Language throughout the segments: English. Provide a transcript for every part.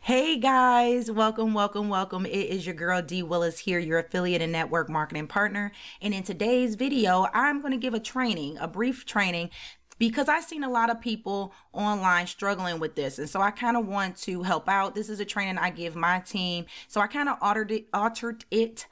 Hey guys, welcome. It is your girl D Willis here, your affiliate and network marketing partner. And in today's video, I'm going to give a brief training, because I've seen a lot of people online struggling with this. And so I kind of want to help out. This is a training I give my team. So I kind of altered it.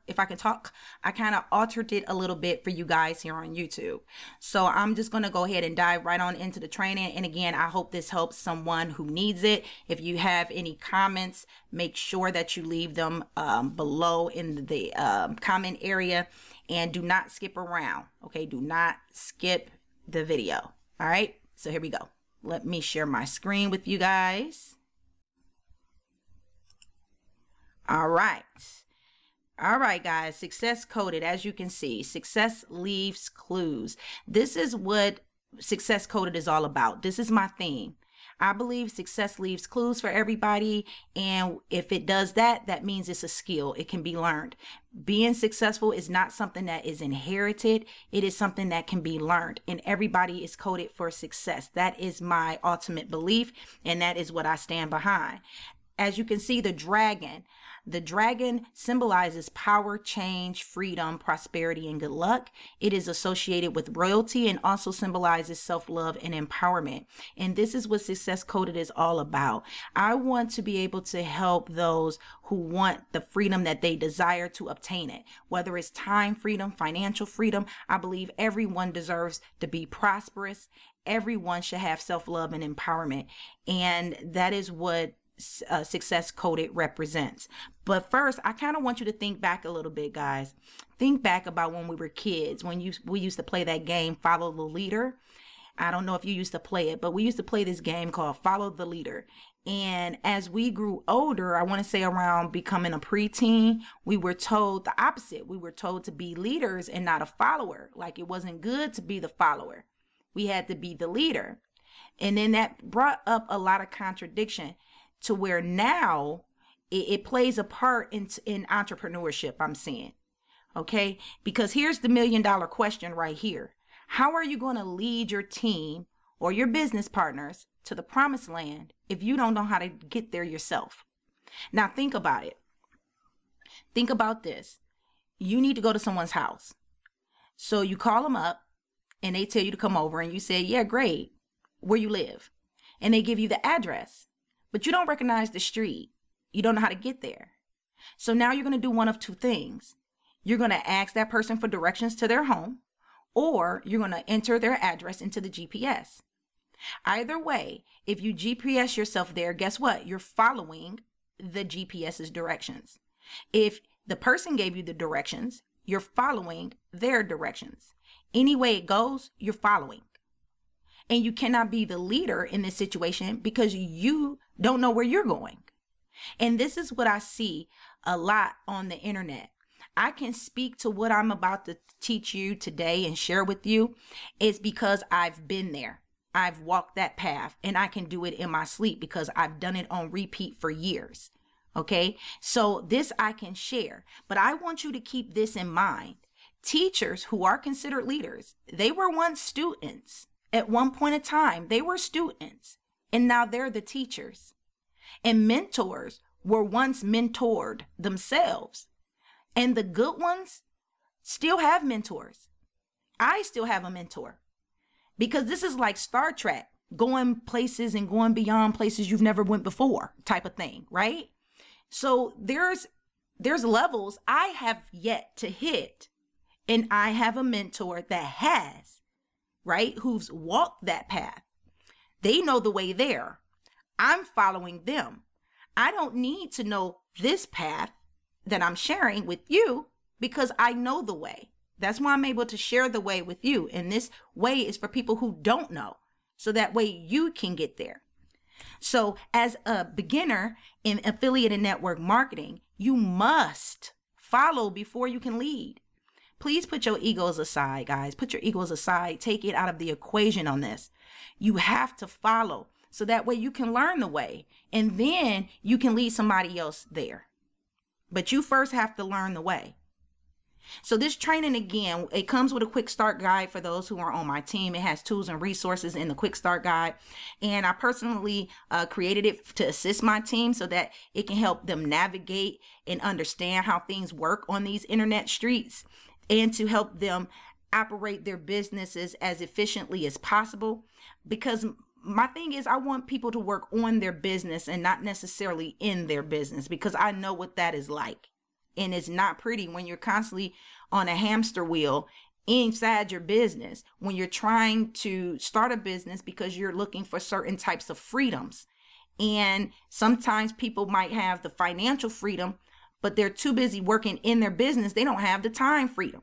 If I can talk, I kind of altered it a little bit for you guys here on YouTube. So I'm just going to go ahead and dive right on into the training. And again, I hope this helps someone who needs it. If you have any comments, make sure that you leave them below in the comment area, and do not skip around. Okay, do not skip the video. All right, so here we go. Let me share my screen with you guys. All right, guys, success coded. As you can see, success leaves clues. This is what success coded is all about. This is my theme. I believe success leaves clues for everybody. And if it does that, that means it's a skill. It can be learned. Being successful is not something that is inherited. It is something that can be learned. And everybody is coded for success. That is my ultimate belief. And that is what I stand behind. As you can see, the dragon symbolizes power, change, freedom, prosperity, and good luck. It is associated with royalty and also symbolizes self-love and empowerment. And this is what success coded is all about. I want to be able to help those who want the freedom that they desire to obtain it. Whether it's time freedom, financial freedom, I believe everyone deserves to be prosperous. Everyone should have self-love and empowerment. And that is what success coded represents. But first, I kind of want you to think back a little bit, guys. Think back about when we were kids, when we used to play that game, Follow the Leader. I don't know if you used to play it, but we used to play this game called Follow the Leader. And as we grew older, I want to say around becoming a preteen, we were told the opposite. We were told to be leaders and not a follower. Like it wasn't good to be the follower. We had to be the leader. And then that brought up a lot of contradiction, to where now it plays a part in entrepreneurship, I'm saying. Okay, because here's the $1 million question right here. How are you going to lead your team or your business partners to the promised land if you don't know how to get there yourself? Now think about it. Think about this. You need to go to someone's house. So you call them up and they tell you to come over, and you say, yeah, great, where you live? And they give you the address. But you don't recognize the street. You don't know how to get there. So now you're going to do one of two things. You're going to ask that person for directions to their home, or you're going to enter their address into the GPS. Either way, if you GPS yourself there, guess what? You're following the GPS's directions. If the person gave you the directions, you're following their directions. Any way it goes, you're following. And you cannot be the leader in this situation because you don't know where you're going. And this is what I see a lot on the internet. I can speak to what I'm about to teach you today and share with you. It's because I've been there. I've walked that path, and I can do it in my sleep because I've done it on repeat for years. Okay, so this I can share, but I want you to keep this in mind. Teachers who are considered leaders, they were once students. At one point in time, they were students, and now they're the teachers. And mentors were once mentored themselves. And the good ones still have mentors. I still have a mentor, because this is like Star Trek, going places and going beyond places you've never went before type of thing, right? So there's levels I have yet to hit, and I have a mentor that has, right? Who's walked that path. They know the way there. I'm following them. I don't need to know this path that I'm sharing with you because I know the way. That's why I'm able to share the way with you. And this way is for people who don't know, so that way you can get there. So as a beginner in affiliate and network marketing, you must follow before you can lead. Please put your egos aside, guys. Put your egos aside. Take it out of the equation on this. You have to follow, so that way you can learn the way, and then you can lead somebody else there. But you first have to learn the way. So this training, again, it comes with a quick start guide for those who are on my team. It has tools and resources in the quick start guide. And I personally created it to assist my team so that it can help them navigate and understand how things work on these internet streets, and to help them operate their businesses as efficiently as possible. Because my thing is, I want people to work on their business and not necessarily in their business, because I know what that is like. And it's not pretty when you're constantly on a hamster wheel inside your business, when you're trying to start a business because you're looking for certain types of freedoms. And sometimes people might have the financial freedom, but they're too busy working in their business. They don't have the time freedom.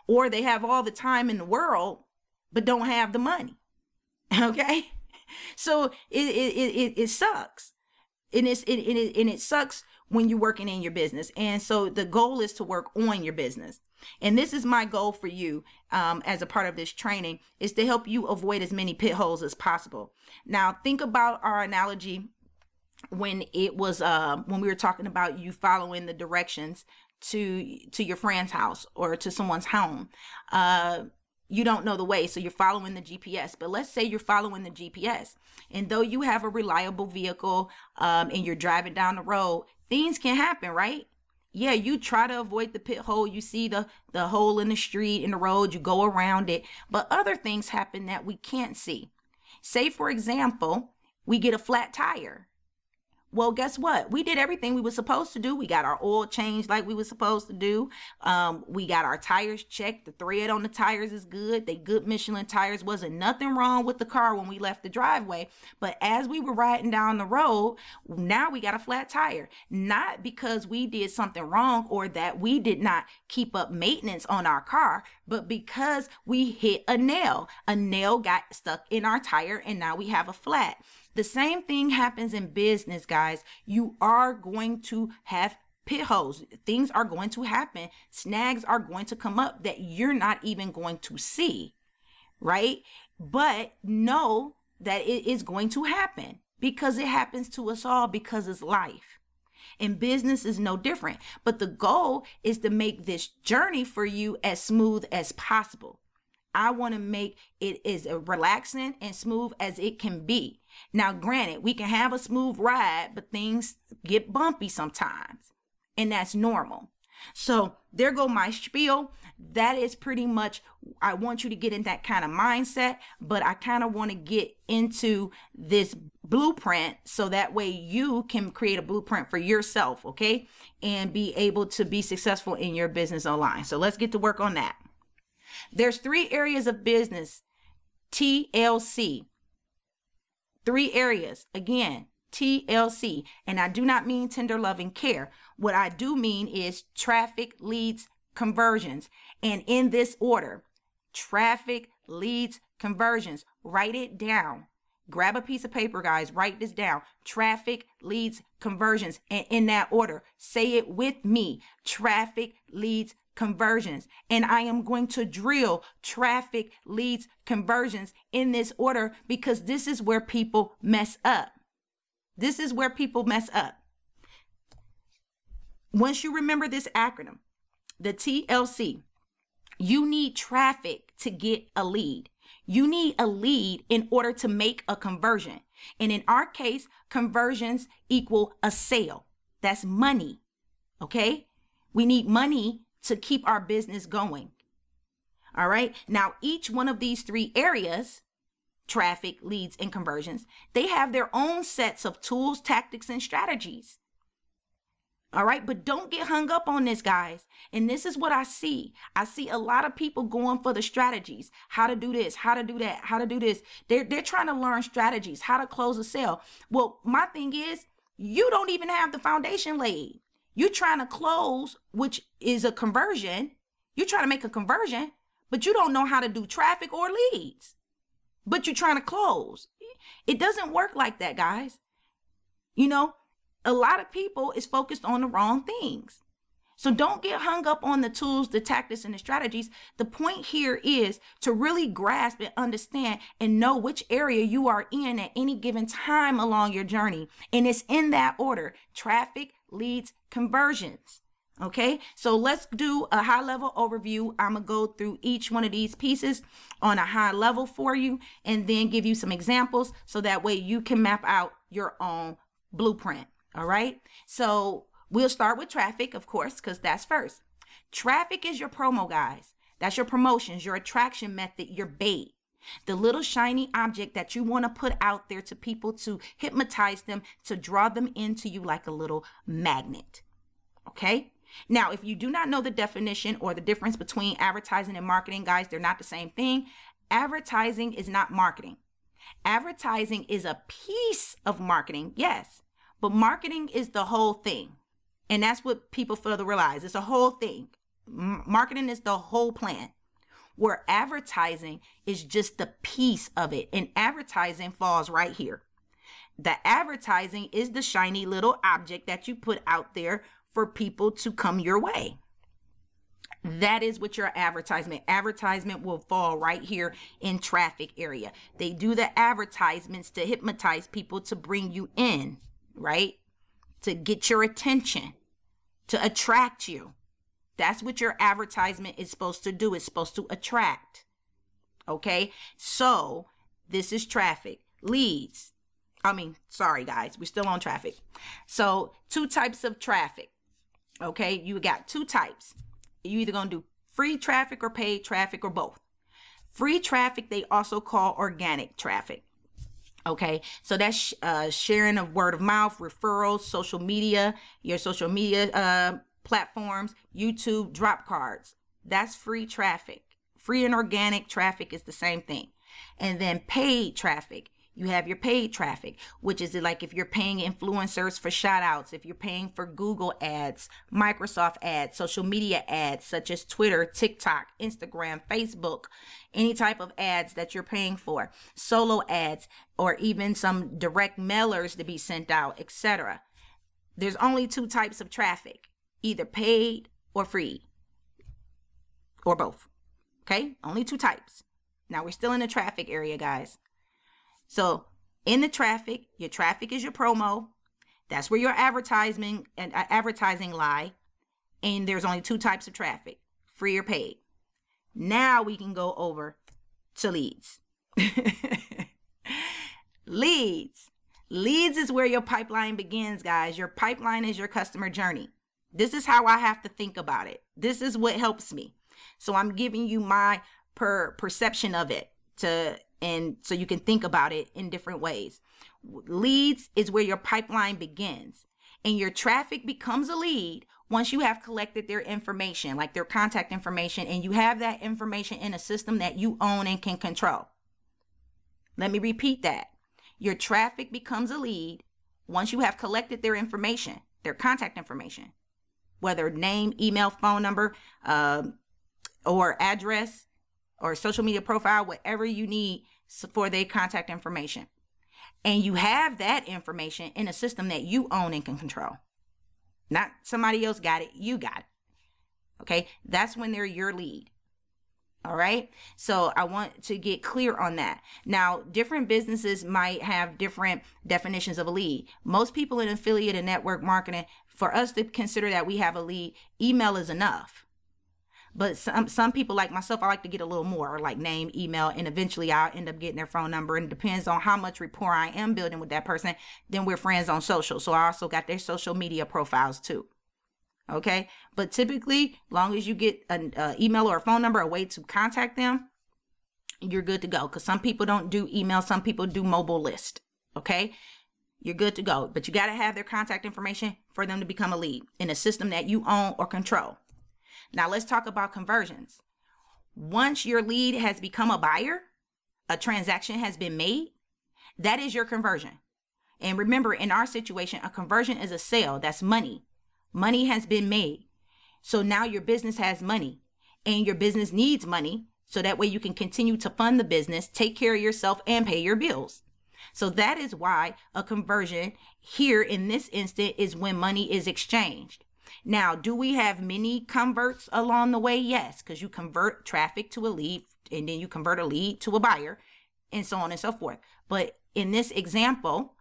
Or they have all the time in the world, but don't have the money. Okay? So it sucks. And it sucks when you're working in your business. And so the goal is to work on your business. And this is my goal for you as a part of this training, is to help you avoid as many pit holes as possible. Now, think about our analogy when it was when we were talking about you following the directions to your friend's house or to someone's home. You don't know the way, so you're following the GPS. But let's say you're following the GPS, and though you have a reliable vehicle and you're driving down the road, things can happen, right? Yeah, you try to avoid the pit hole. You see the hole in the street, in the road, you go around it. But other things happen that we can't see. Say, for example, we get a flat tire. Well, guess what? We did everything we were supposed to do. We got our oil changed like we were supposed to do. We got our tires checked. The thread on the tires is good. They good Michelin tires. Wasn't nothing wrong with the car when we left the driveway. But as we were riding down the road, now we got a flat tire. Not because we did something wrong or that we did not keep up maintenance on our car, but because we hit a nail. A nail got stuck in our tire, and now we have a flat. The same thing happens in business, guys. You are going to have pit holes. Things are going to happen. Snags are going to come up that you're not even going to see, right? But know that it is going to happen, because it happens to us all, because it's life. And business is no different. But the goal is to make this journey for you as smooth as possible. I want to make it as relaxing and smooth as it can be. Now, granted, we can have a smooth ride, but things get bumpy sometimes, and that's normal. So there go my spiel. That is pretty much, I want you to get in that kind of mindset, but I kind of want to get into this blueprint so that way you can create a blueprint for yourself, okay? And be able to be successful in your business online. So let's get to work on that. There's 3 areas of business, TLC. 3 areas, again, TLC. And I do not mean tender love and care. What I do mean is traffic, leads, conversions. And in this order: traffic, leads, conversions. Write it down. Grab a piece of paper, guys. Write this down. Traffic, leads, conversions. And in that order, say it with me. Traffic, leads, conversions. And I am going to drill traffic, leads, conversions in this order, because this is where people mess up. This is where people mess up. Once you remember this acronym, the TLC, you need traffic to get a lead. You need a lead in order to make a conversion. And in our case, conversions equal a sale. That's money. Okay? We need money to keep our business going. All right. Now, each one of these 3 areas, traffic, leads, and conversions, they have their own sets of tools, tactics, and strategies. All right. But don't get hung up on this, guys. And this is what I see. I see a lot of people going for the strategies, how to do this, how to do that, how to do this. They're trying to learn strategies, how to close a sale. Well, my thing is, you don't even have the foundation laid. You're trying to close, which is a conversion. You're trying to make a conversion, but you don't know how to do traffic or leads. But you're trying to close. It doesn't work like that, guys. You know, a lot of people is focused on the wrong things. So don't get hung up on the tools, the tactics, and the strategies. The point here is to really grasp and understand and know which area you are in at any given time along your journey. And it's in that order: traffic, leads, conversions. Okay, so let's do a high level overview. I'm gonna go through each one of these pieces on a high level for you and then give you some examples so that way you can map out your own blueprint. All right, so we'll start with traffic, of course, because that's first. Traffic is your promo, guys. That's your promotions, your attraction method, your bait. The little shiny object that you want to put out there to people to hypnotize them, to draw them into you like a little magnet. Okay? Now, if you do not know the definition or the difference between advertising and marketing, guys, they're not the same thing. Advertising is not marketing. Advertising is a piece of marketing, yes, but marketing is the whole thing. And that's what people fail to realize. It's a whole thing. Marketing is the whole plan, where advertising is just the piece of it. And advertising falls right here. The advertising is the shiny little object that you put out there for people to come your way. That is what your advertisement will fall right here in traffic area. They do the advertisements to hypnotize people, to bring you in, right? To get your attention, to attract you. That's what your advertisement is supposed to do. It's supposed to attract. Okay, so this is traffic. Leads. Sorry guys, we're still on traffic. So 2 types of traffic. Okay, you got 2 types. You either gonna do free traffic or paid traffic or both. Free traffic, they also call organic traffic. Okay, so that's sharing of word of mouth, referrals, social media, your social media platforms, YouTube, drop cards. That's free traffic. Free and organic traffic is the same thing. And then paid traffic. You have your paid traffic, which is like if you're paying influencers for shout outs, if you're paying for Google ads, Microsoft ads, social media ads, such as Twitter, TikTok, Instagram, Facebook, any type of ads that you're paying for, solo ads, or even some direct mailers to be sent out, etc. There's only 2 types of traffic, either paid or free, or both. Okay, only 2 types. Now we're still in the traffic area, guys. So in the traffic, your traffic is your promo. That's where your advertising lie. And there's only 2 types of traffic, free or paid. Now we can go over to leads. Leads. Leads is where your pipeline begins, guys. Your pipeline is your customer journey. This is how I have to think about it. This is what helps me. So I'm giving you my perception of it and so you can think about it in different ways. Leads is where your pipeline begins, and your traffic becomes a lead once you have collected their information, like their contact information, and you have that information in a system that you own and can control. Let me repeat that. Your traffic becomes a lead once you have collected their information, their contact information, whether name, email, phone number, or address, or social media profile, whatever you need for their contact information. And you have that information in a system that you own and can control. Not somebody else got it, you got it. Okay, that's when they're your lead. All right, so I want to get clear on that. Now, different businesses might have different definitions of a lead. Most people in affiliate and network marketing, for us to consider that we have a lead, email is enough. But some people like myself, I like to get a little more, like name, email, and eventually I'll end up getting their phone number. And it depends on how much rapport I am building with that person. Then we're friends on social. So I also got their social media profiles too. Okay. But typically, long as you get an email or a phone number, a way to contact them, you're good to go. Because some people don't do email. Some people do mobile list. Okay. You're good to go. But you got to have their contact information for them to become a lead in a system that you own or control. Now let's talk about conversions. Once your lead has become a buyer, a transaction has been made, that is your conversion. And remember, in our situation, a conversion is a sale. That's money. Money has been made. So now your business has money, and your business needs money. So that way you can continue to fund the business, take care of yourself, and pay your bills. So that is why a conversion here in this instant is when money is exchanged. Now, do we have many converts along the way? Yes, because you convert traffic to a lead, and then you convert a lead to a buyer, and so on and so forth. But in this example,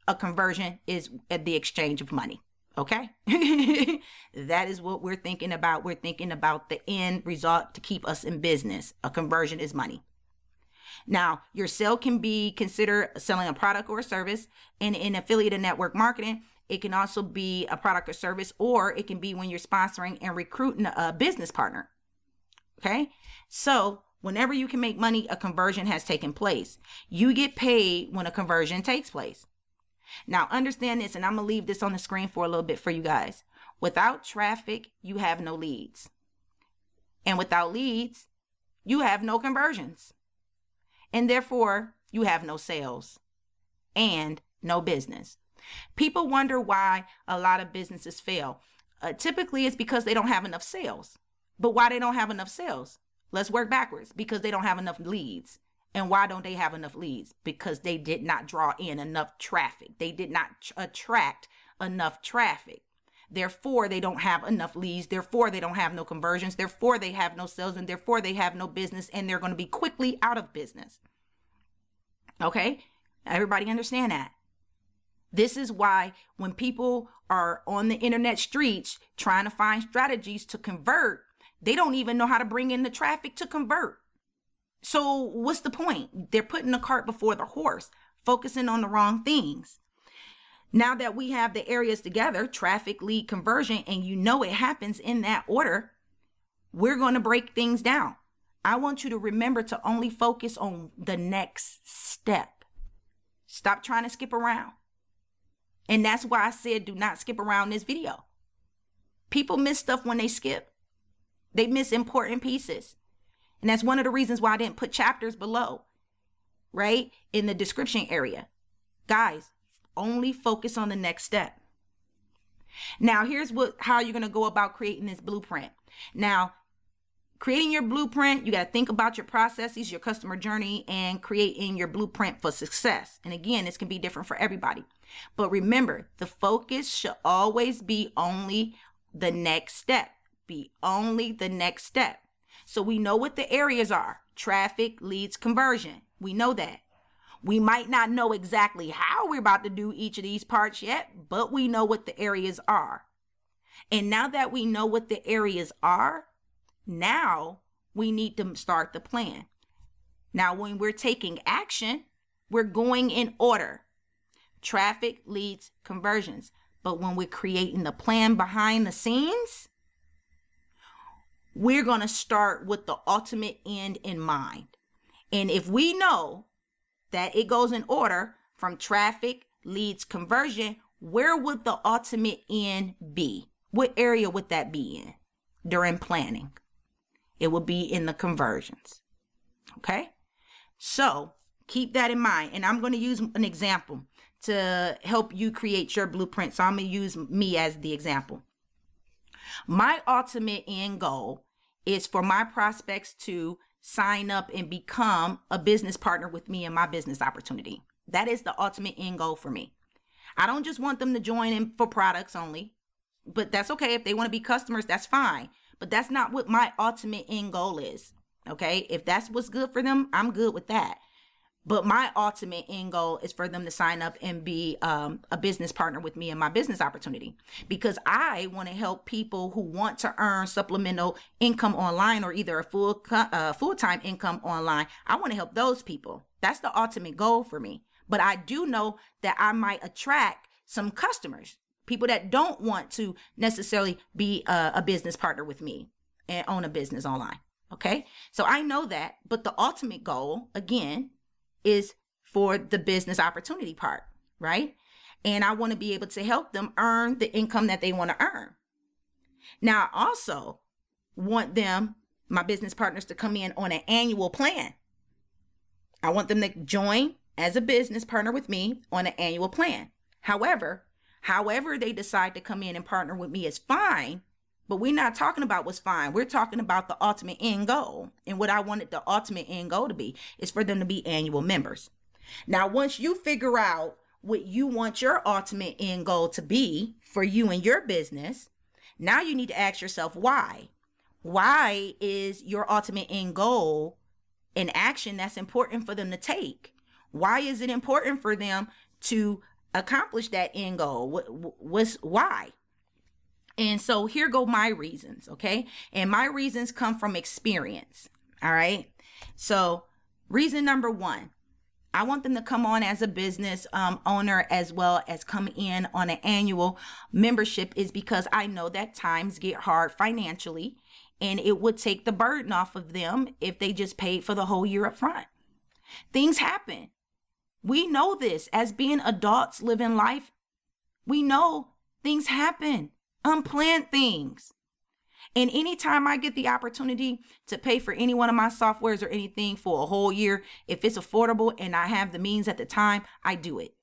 a conversion is the exchange of money. Okay. That is what we're thinking about. We're thinking about the end result to keep us in business. A conversion is money. Now, your sale can be considered selling a product or a service. And in affiliate and network marketing, it can also be a product or service, or it can be when you're sponsoring and recruiting a business partner. Okay. So whenever you can make money, a conversion has taken place. You get paid when a conversion takes place. Now, understand this, and I'm going to leave this on the screen for a little bit for you guys. Without traffic, you have no leads. And without leads, you have no conversions. And therefore, you have no sales and no business. People wonder why a lot of businesses fail. Typically, it's because they don't have enough sales. But why they don't have enough sales? Let's work backwards. Because they don't have enough leads. And why don't they have enough leads? Because they did not draw in enough traffic. They did not attract enough traffic. Therefore, they don't have enough leads. Therefore, they don't have no conversions. Therefore, they have no sales. And therefore, they have no business. And they're going to be quickly out of business. Okay? Everybody understand that? This is why when people are on the internet streets trying to find strategies to convert, they don't even know how to bring in the traffic to convert. So what's the point? They're putting the cart before the horse, focusing on the wrong things. Now that we have the areas together, traffic, lead, conversion, and you know it happens in that order, we're going to break things down. I want you to remember to only focus on the next step. Stop trying to skip around. And that's why I said do not skip around this video. People miss stuff when they skip. They miss important pieces. And that's one of the reasons why I didn't put chapters below, right? In the description area. Guys, only focus on the next step. Now, here's how you're going to go about creating this blueprint. Now, creating your blueprint, you got to think about your processes, your customer journey, and creating your blueprint for success. And again, this can be different for everybody. But remember, the focus should always be only the next step. Be only the next step. So we know what the areas are. Traffic, leads, conversion. We know that. We might not know exactly how we're about to do each of these parts yet, but we know what the areas are. And now that we know what the areas are, now we need to start the plan. Now, when we're taking action, we're going in order. Traffic, leads, conversions. But when we're creating the plan behind the scenes, we're going to start with the ultimate end in mind. And if we know that it goes in order from traffic, leads, conversion, where would the ultimate end be? What area would that be in during planning? It would be in the conversions. Okay? So keep that in mind. And I'm going to use an example to help you create your blueprint. So I'm going to use me as the example. My ultimate end goal is for my prospects to sign up and become a business partner with me in my business opportunity. That is the ultimate end goal for me. I don't just want them to join in for products only, but that's okay. If they want to be customers, that's fine. But that's not what my ultimate end goal is. Okay. If that's what's good for them, I'm good with that. But my ultimate end goal is for them to sign up and be a business partner with me in my business opportunity, because I want to help people who want to earn supplemental income online or either a full-time income online. I want to help those people. That's the ultimate goal for me. But I do know that I might attract some customers, people that don't want to necessarily be a business partner with me and own a business online. Okay. So I know that, but the ultimate goal, again, is for the business opportunity part, right? And I want to be able to help them earn the income that they want to earn. Now, I also want them, my business partners, to come in on an annual plan. I want them to join as a business partner with me on an annual plan. However they decide to come in and partner with me is fine, but we're not talking about what's fine. We're talking about the ultimate end goal. And what I wanted the ultimate end goal to be is for them to be annual members. Now, once you figure out what you want your ultimate end goal to be for you and your business, now you need to ask yourself why. Why is your ultimate end goal an action that's important for them to take? Why is it important for them to accomplish that end goal? Why? And so here go my reasons, okay? And my reasons come from experience, all right? So reason number one, I want them to come on as a business owner as well as come in on an annual membership is because I know that times get hard financially and it would take the burden off of them if they just paid for the whole year up front. Things happen. We know this as being adults living life. We know things happen. Unplanned things. And anytime I get the opportunity to pay for any one of my softwares or anything for a whole year, if it's affordable and I have the means at the time, I do it.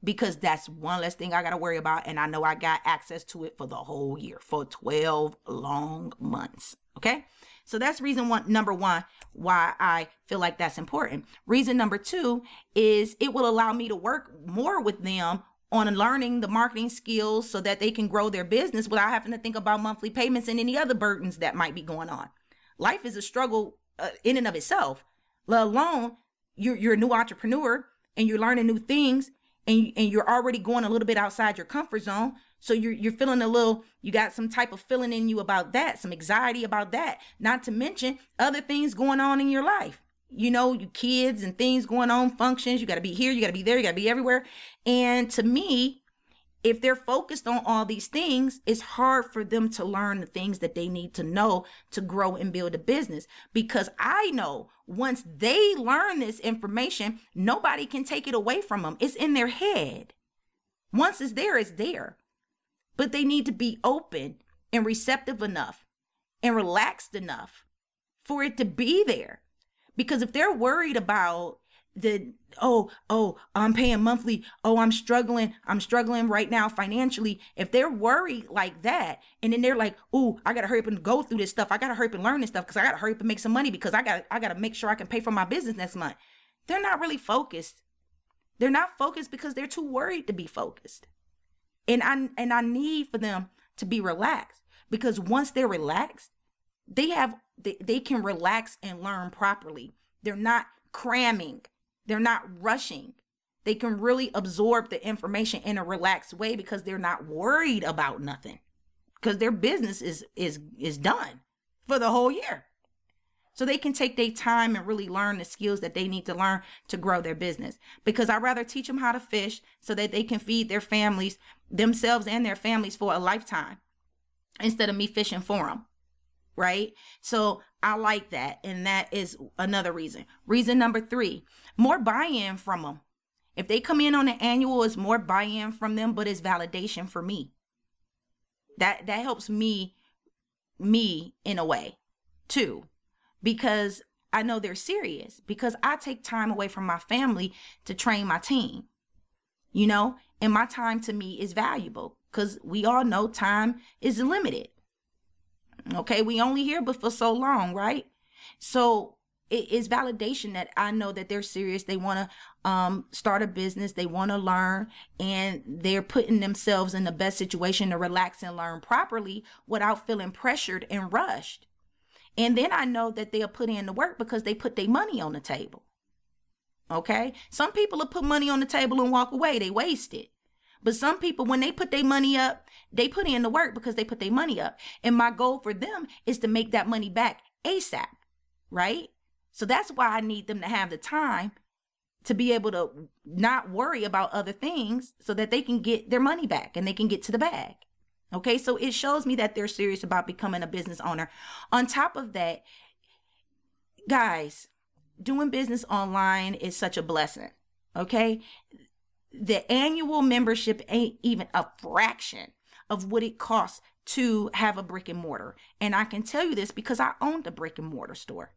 Because that's one less thing I got to worry about. And I know I got access to it for the whole year, for 12 long months. Okay. So that's number one, why I feel like that's important. Reason number two is it will allow me to work more with them on learning the marketing skills so that they can grow their business without having to think about monthly payments and any other burdens that might be going on. Life is a struggle in and of itself, let alone you're a new entrepreneur and you're learning new things and you're already going a little bit outside your comfort zone. So you're feeling you got some type of feeling in you about that, some anxiety about that, not to mention other things going on in your life. You know, you kids and things going on, functions, you got to be here, you got to be there, you got to be everywhere. And to me, if they're focused on all these things, it's hard for them to learn the things that they need to know to grow and build a business. Because I know once they learn this information, nobody can take it away from them. It's in their head. Once it's there, it's there. But they need to be open and receptive enough and relaxed enough for it to be there. Because if they're worried about I'm paying monthly, I'm struggling right now financially. If they're worried like that, and then they're like, I gotta hurry up and go through this stuff. I gotta hurry up and learn this stuff because I gotta hurry up and make some money because I gotta make sure I can pay for my business next month. They're not really focused. They're not focused because they're too worried to be focused. And I need for them to be relaxed, because once they're relaxed, they can relax and learn properly. They're not cramming. They're not rushing. They can really absorb the information in a relaxed way because they're not worried about nothing, because their business is done for the whole year. So they can take their time and really learn the skills that they need to learn to grow their business. Because I'd rather teach them how to fish so that they can feed their families, themselves and their families for a lifetime, instead of me fishing for them. Right? So I like that. And that is another reason. Reason number three, more buy-in from them. If they come in on an annual, it's more buy-in from them, but it's validation for me. That helps me in a way too, because I know they're serious, because I take time away from my family to train my team, and my time to me is valuable, because we all know time is limited. Okay, we only here but for so long, right? So it is validation that I know that they're serious. They want to start a business. They want to learn, and they're putting themselves in the best situation to relax and learn properly without feeling pressured and rushed. And then I know that they'll put in the work because they put their money on the table. Okay, some people will put money on the table and walk away. They waste it. But some people, when they put their money up, they put in the work because they put their money up. And my goal for them is to make that money back ASAP, right? So that's why I need them to have the time to be able to not worry about other things so that they can get their money back and they can get to the bag. Okay, so it shows me that they're serious about becoming a business owner. On top of that, guys, doing business online is such a blessing, okay? The annual membership ain't even a fraction of what it costs to have a brick and mortar. And I can tell you this because I owned a brick and mortar store.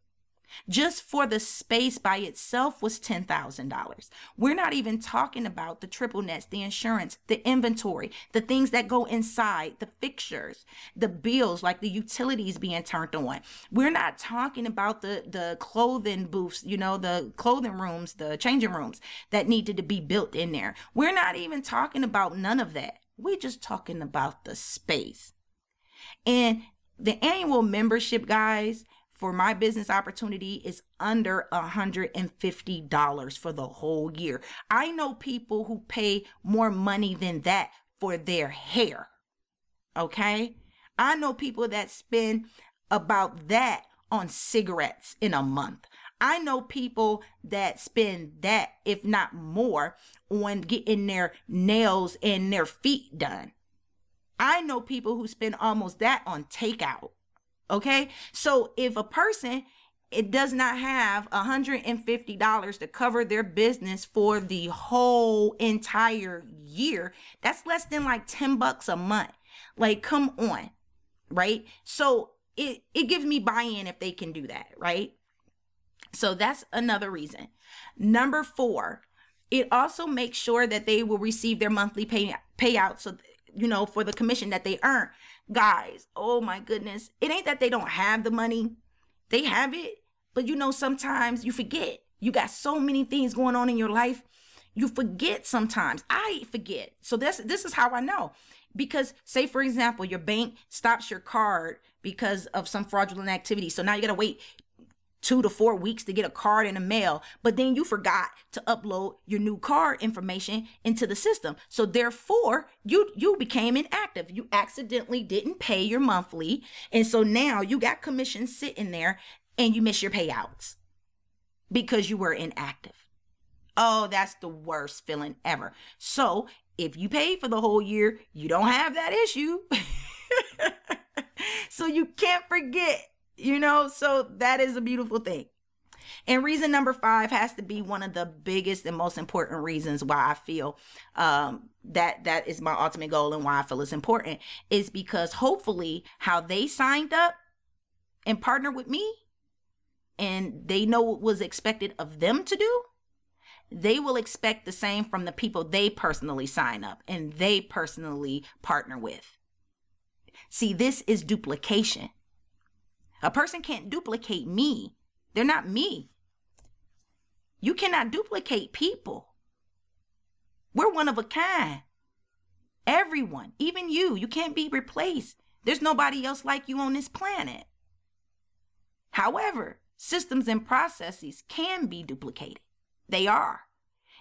Just for the space by itself was $10,000. We're not even talking about the triple nets, the insurance, the inventory, the things that go inside, the fixtures, the bills, like the utilities being turned on. We're not talking about the clothing booths, the clothing rooms, the changing rooms that needed to be built in there. We're not even talking about none of that. We're just talking about the space. And the annual membership, guys, for my business opportunity is under $150 for the whole year. I know people who pay more money than that for their hair. Okay? I know people that spend about that on cigarettes in a month. I know people that spend that, if not more, on getting their nails and their feet done. I know people who spend almost that on takeout. Okay, so if a person, it does not have $150 to cover their business for the whole entire year, that's less than like $10 a month. Like, come on, right? So it gives me buy-in if they can do that, right? So that's another reason. Number 4, it also makes sure that they will receive their monthly payout. So, for the commission that they earn. Guys, oh my goodness. It ain't that they don't have the money. They have it. But sometimes you forget. You got so many things going on in your life. You forget sometimes. I forget. So this is how I know. Because say, for example, your bank stops your card because of some fraudulent activity. So now you got to wait 2 to 4 weeks to get a card in the mail, but then you forgot to upload your new card information into the system. So therefore, you became inactive. You accidentally didn't pay your monthly. And so now you got commissions sitting there and you miss your payouts because you were inactive. Oh, that's the worst feeling ever. So if you paid for the whole year, you don't have that issue. So you can't forget. So that is a beautiful thing. And reason number 5 has to be one of the biggest and most important reasons why I feel that is my ultimate goal and why I feel it's important is because hopefully how they signed up and partnered with me and they know what was expected of them to do, they will expect the same from the people they personally sign up and they personally partner with. See, this is duplication. A person can't duplicate me. They're not me. You cannot duplicate people. We're one of a kind. Everyone, even you can't be replaced. There's nobody else like you on this planet. However, systems and processes can be duplicated. They are.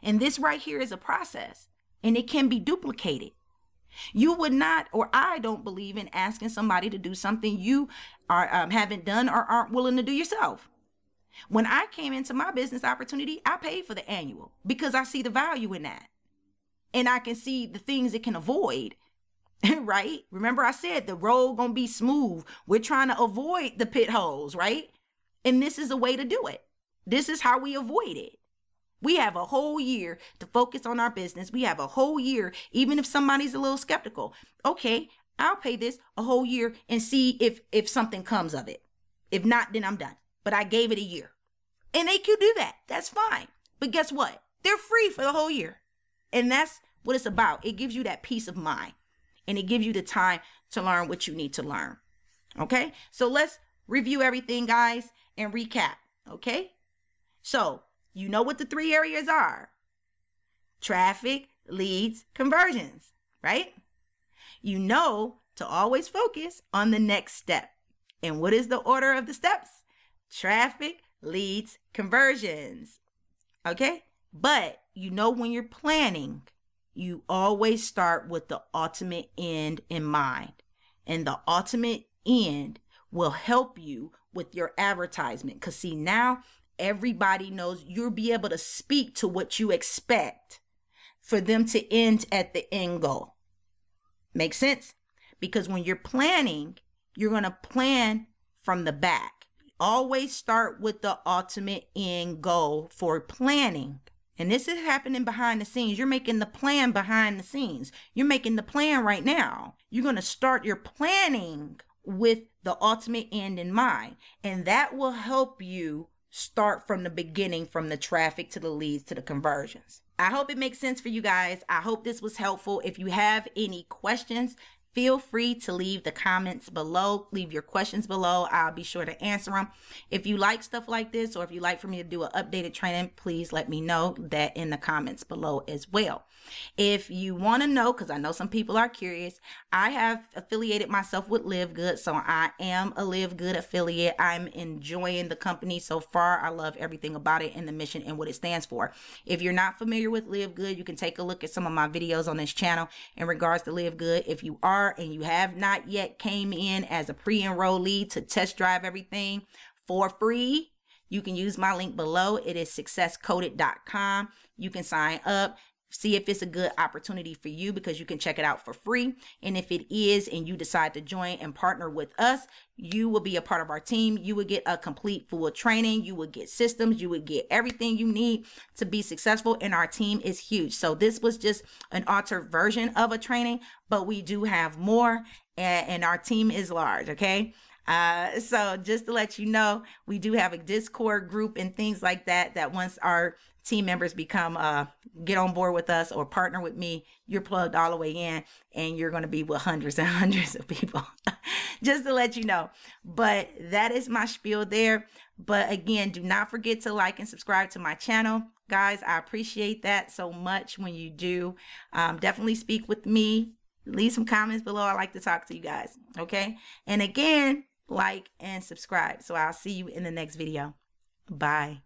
And this right here is a process, and it can be duplicated. You would not, or I don't believe in asking somebody to do something you haven't done or aren't willing to do yourself. When I came into my business opportunity, I paid for the annual because I see the value in that. And I can see the things it can avoid, right? Remember I said the road gonna be smooth. We're trying to avoid the pit holes, right? And this is a way to do it. This is how we avoid it. We have a whole year to focus on our business. We have a whole year, even if somebody's a little skeptical. Okay, I'll pay this a whole year and see if something comes of it. If not, then I'm done. But I gave it a year. And they could do that. That's fine. But guess what? They're free for the whole year. And that's what it's about. It gives you that peace of mind. And it gives you the time to learn what you need to learn. Okay? So let's review everything, guys, and recap. Okay? So, you know what the 3 areas are. Traffic, leads, conversions, right? You know to always focus on the next step. And what is the order of the steps? Traffic, leads, conversions. Okay? But you know when you're planning, you always start with the ultimate end in mind. And the ultimate end will help you with your advertisement. Because see, now everybody knows you'll be able to speak to what you expect for them to end at the end goal. Make sense? Because when you're planning, you're going to plan from the back. Always start with the ultimate end goal for planning. And this is happening behind the scenes. You're making the plan behind the scenes. You're making the plan right now. You're going to start your planning with the ultimate end in mind. And that will help you start from the beginning, from the traffic to the leads to the conversions. I hope it makes sense for you guys. I hope this was helpful. If you have any questions, feel free to leave the comments below. Leave your questions below. I'll be sure to answer them. If you like stuff like this, or if you like for me to do an updated training, please let me know that in the comments below as well. If you want to know, because I know some people are curious, I have affiliated myself with Live Good. So I am a Live Good affiliate. I'm enjoying the company so far. I love everything about it and the mission and what it stands for. If you're not familiar with Live Good, you can take a look at some of my videos on this channel in regards to Live Good. If you are, are and you have not yet came in as a pre-enrollee to test drive everything for free, you can use my link below. It is successcoded.com. You can sign up, see if it's a good opportunity for you, because you can check it out for free. And if it is, and you decide to join and partner with us, you will be a part of our team. You will get a complete full training. You will get systems. You will get everything you need to be successful. And our team is huge. So this was just an altered version of a training, but we do have more, and our team is large. Okay. So just to let you know, we do have a Discord group and things like that, that once our team members become, get on board with us or partner with me, you're plugged all the way in, and you're going to be with hundreds and hundreds of people, just to let you know. But that is my spiel there. But again, do not forget to like and subscribe to my channel. Guys, I appreciate that so much when you do. Definitely speak with me. Leave some comments below. I like to talk to you guys. Okay. And again, like and subscribe. So I'll see you in the next video. Bye.